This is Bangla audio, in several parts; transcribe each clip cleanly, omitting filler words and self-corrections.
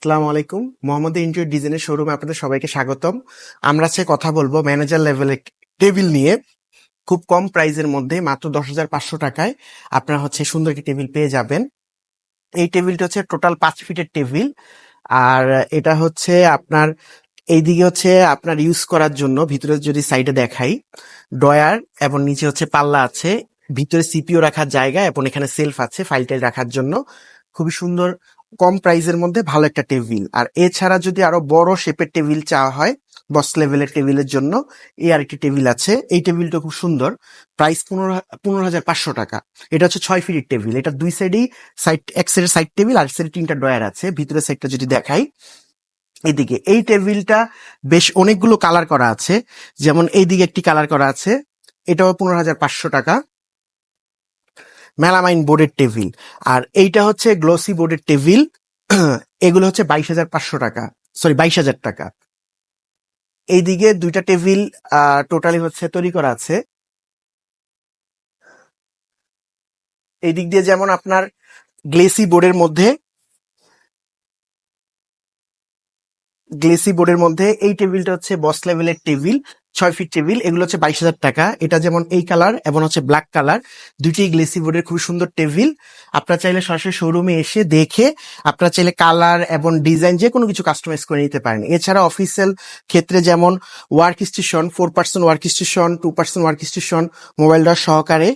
আসসালামু আলাইকুম। মোহাম্মদ ইন্টেরিয়র ডিজাইনের শোরুমে আপনাদের সবাইকে স্বাগতম। আমরা আজকে কথা বলবো ম্যানেজার লেভেলের টেবিল নিয়ে। খুব কম প্রাইসের মধ্যে মাত্র 10,500 টাকায় আপনারা সুন্দর একটি টেবিল পেয়ে যাবেন। এই টেবিলটা টোটাল 5 ফিটের টেবিল। আর এটা আপনার এইদিকে আপনার ইউজ করার জন্য ভিতরে যদি সাইডে দেখাই, ড্রয়ার এবং নিচে পাল্লা আছে, ভিতরে সিপিও রাখার জায়গা এবং এখানে সেলফ আছে ফাইল টাইল রাখার জন্য। খুবই সুন্দর, কম প্রাইসের মধ্যে ভালো একটা টেবিল। আর এছাড়া যদি আরো বড় শেপের টেবিল চাওয়া হয় বস লেভেলের টেবিলের জন্য, এই আরেকটি টেবিল আছে। এই টেবিলটা খুব সুন্দর, প্রাইস 15,500 টাকা। এটা 6 ফিটের টেবিল। এটা দুই সাইডেই এক সাইডে সাইড টেবিল আর সাইডে 3টা ড্রয়ার আছে। ভিতরের সাইডটা যদি দেখাই, এদিকে এই টেবিলটা বেশ অনেকগুলো কালার করা আছে। যেমন এইদিকে একটি কালার করা আছে, এটাও 15,500 টাকা। মেলামাইন বোর্ডের টেবিল। আর এইটা গ্লসি বোর্ডের টেবিল। এগুলো 22,500 টাকা, সরি 22,000 টাকা। এইদিকে দুইটা টেবিল টোটালি তৈরি করা আছে। এই দিক দিয়ে যেমন আপনার গ্লেসি বোর্ডের মধ্যে এই টেবিলটা বস লেভেলের টেবিল, 6 ফিট টেবিল। এগুলো 22,000 টাকা। এটা যেমন এই কালার এবং ব্ল্যাক কালার, দুইটি গ্লেসি বোর্ডের খুব সুন্দর টেবিল। আপনারা চাইলে সরাসরি শোরুমে এসে দেখে আপনারা চাইলে কালার এবং ডিজাইন যে কোনো কিছু কাস্টমাইজ করে নিতে পারেন। এছাড়া অফিসিয়াল ক্ষেত্রে যেমন work station, 4 person work station, 2 person work station, mobile door সহকারে,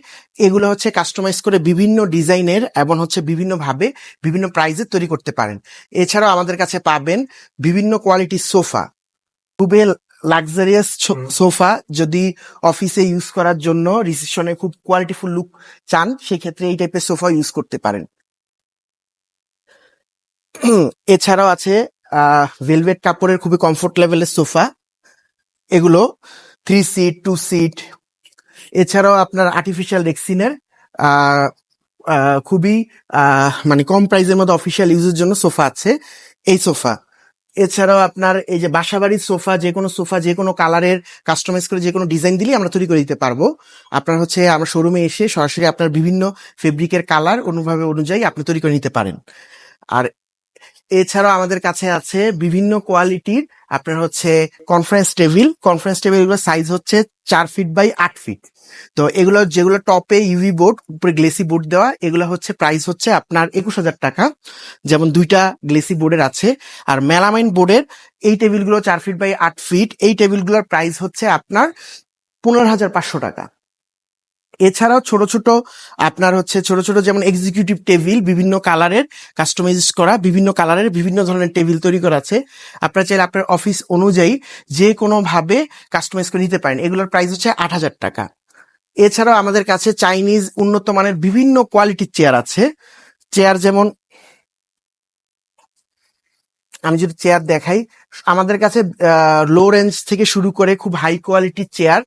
এগুলো কাস্টমাইজ করে বিভিন্ন ডিজাইনের এবং বিভিন্ন ভাবে বিভিন্ন প্রাইজে তৈরি করতে পারেন। এছাড়াও আমাদের কাছে পাবেন বিভিন্ন কোয়ালিটির সোফা, খুবই লাক্সারিয়াস সোফা। যদি অফিসে ইউজ করার জন্য রিসেপশনে খুব কোয়ালিটিফুল লুক চান, সেক্ষেত্রে এই টাইপের সোফা ইউজ করতে পারেন। এছাড়াও আছে ভেলভেট কাপড়ের খুবই কমফোর্ট লেভেলের সোফা, এগুলো 3 সিট, 2 সিট। এছাড়াও আপনার আর্টিফিশিয়াল রেক্সিনের খুবই মানে কম প্রাইসের মধ্যে অফিসিয়াল ইউজের জন্য সোফা আছে, এই সোফা। এছাড়াও আপনার এই যে বাসাবাড়ির সোফা, যে কোনো কালারের কাস্টমাইজ করে যে কোনো ডিজাইন দিলে আমরা তৈরি করে দিতে পারবো। আপনার আমরা শোরুমে এসে সরাসরি আপনার বিভিন্ন ফেব্রিকের কালার অনুযায়ী আপনি তৈরি করে নিতে পারেন। আর এছাড়াও আমাদের কাছে আছে বিভিন্ন কোয়ালিটির আপনার কনফারেন্স টেবিল। এগুলোর সাইজ 4 ফিট বাই 8 ফিট। তো এগুলো যেগুলো টপে ইউভি বোর্ড, উপরে গ্লেসি বোর্ড দেওয়া, এগুলো প্রাইস আপনার 21,000 টাকা। যেমন দুইটা গ্লেসি বোর্ডের আছে। আর মেলামাইন বোর্ডের এই টেবিলগুলো 4 ফিট বাই 8 ফিট, এই টেবিলগুলোর প্রাইস আপনার 15,500 টাকা। এছাড়াও ছোট ছোট যেমন এক্সিকিউটিভ টেবিল, বিভিন্ন কালারের কাস্টমাইজ করা, বিভিন্ন কালারের বিভিন্ন ধরনের টেবিল তৈরি করা আছে। আপনারা চাইলে আপনার অফিস অনুযায়ী যে কোনো ভাবে কাস্টমাইজ করে নিতে পারেন। এগুলোর প্রাইস 8,000 টাকা। এছাড়াও আমাদের কাছে চাইনিজ উন্নত মানের বিভিন্ন কোয়ালিটির চেয়ার আছে। চেয়ার যেমন আমি যদি চেয়ার দেখাই, আমাদের কাছে লো রেঞ্জ থেকে শুরু করে খুব হাই কোয়ালিটির চেয়ার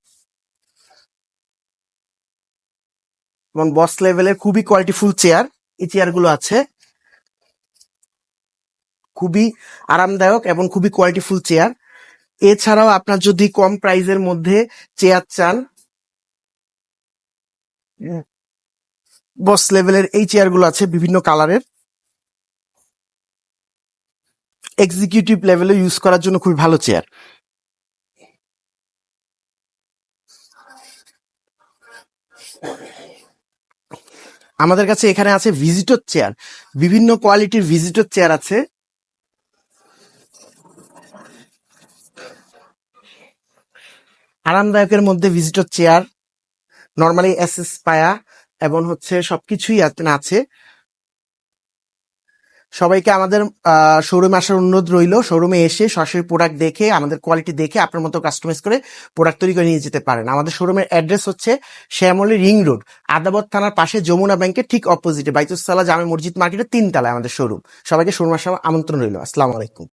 এবং বস লেভেলের খুবই কোয়ালিটিফুল চেয়ার, এই চেয়ারগুলো আছে। খুবই আরামদায়ক এবং খুবই কোয়ালিটিফুল চেয়ার। এছাড়াও আপনার যদি কম প্রাইসের মধ্যে চেয়ার চান, বস লেভেলের এই চেয়ারগুলো আছে বিভিন্ন কালারের, এক্সিকিউটিভ লেভেলে ইউজ করার জন্য খুবই ভালো চেয়ার। আমাদের কাছে এখানে আছে ভিজিটর চেয়ার, বিভিন্ন কোয়ালিটির ভিজিটর চেয়ার আছে। আরামদায়কের মধ্যে ভিজিটর চেয়ার, নর্মালি এসএস পায়া এবং সবকিছুই আছে। সবাইকে আমাদের শোরুমে আসার অনুরোধ রইল। শোরুমে এসে সরাসরি প্রোডাক্ট দেখে, আমাদের কোয়ালিটি দেখে আপনার মতো কাস্টমাইজ করে প্রোডাক্ট তৈরি করে নিয়ে যেতে পারেন। আমাদের শোরুমের অ্যাড্রেস শ্যামলী রিং রোড, আদাবত থানার পাশে যমুনা ব্যাংকের ঠিক অপোজিটে বাইতুস সালাহ জামে মসজিদ মার্কেটের 3 তলায় আমাদের শোরুম। সবাইকে শোরুম আসার আমন্ত্রণ রইল। আসসালামু আলাইকুম।